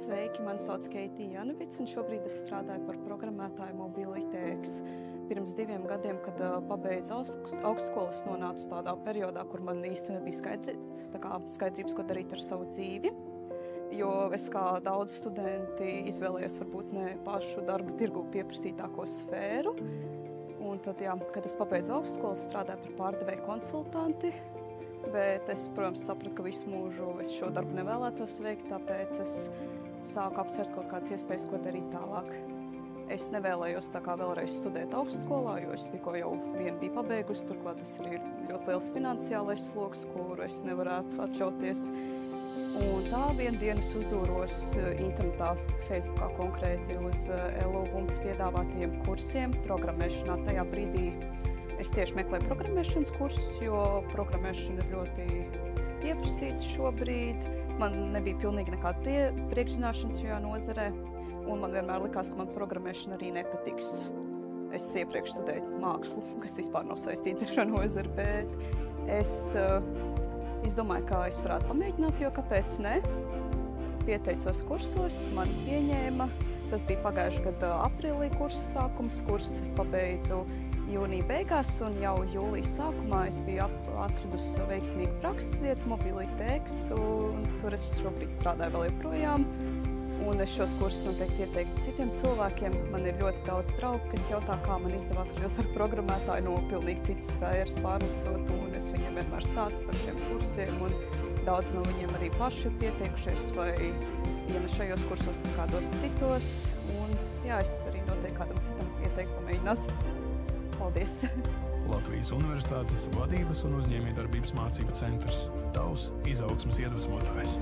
Sveiki, mani sauc Keitija Janovics, un šobrīd es strādāju par programmētāju Mobilitēks. Pirms 2 gadiem, kad pabeidzu augstskolu, es nonācu tādā periodā, kur man īsti nebija skaidrības, ko darīt ar savu dzīvi. Jo es, kā daudz studenti, izvēlējos varbūt ne pašu darba tirgu pieprasītāko sfēru. Un tad, kad es pabeidzu augstskolu, strādāju par pārdevēju konsultanti. Bet es, protams, sapratu, ka visu mūžu es šo darbu nevēlētos veikt, tāpēc es sāku apsvērt kaut kādas iespējas, ko darīt tālāk. Es nevēlējos vēlreiz studēt augstskolā, jo es tikko jau vienu biju pabeigusi, turklāt tas ir ļoti liels finansiālais sloks, kuru es nevarētu atļauties. Un tā vienu dienu es uzdūros internetā, Facebookā konkrēti uz LO piedāvātajiem kursiem programmēšanā. Tajā brīdī es tieši meklēju programmēšanas kursus, jo programmēšana ir ļoti pieprasīta šobrīd. Man nebija pilnīgi nekāda priekšzināšanas šajā nozarē, un man vienmēr likās, ka man programmēšana arī nepatiks. Es iepriekš studēju mākslu, kas vispār nav saistīta ar šo nozari, bet es domāju, ka es varētu pamēģināt, jo kāpēc ne? Pieteicos kursos, mani pieņēma. Tas bija pagājušā gada aprīlī kursa sākums. Kursus es pabeidzu jūnija beigās, un jau jūlijas sākumā es biju atradusi veiksmīgu prakses vietu Mobilitēks, un tur es šobrīd strādāju vēl joprojām. Un es šos kursus noteikti ieteiktu citiem cilvēkiem. Man ir ļoti daudz draugu, kas jautā, kā man izdevās kļūt par programmētāju no pilnīgi citas sfēras pārnecot, un es viņiem vienmēr stāstu par šiem kursiem, un daudz no viņiem arī paši ir pieteikušies, vai ja ne šajos kursos, tad kādos citos. Un jā, es arī noteikti kādam citam ieteiktu pamēģināt. Paldies! Latvijas Universitātes vadības un uzņēmējdarbības mācību centrs. Tavs izaugsmes iedvesmotājs.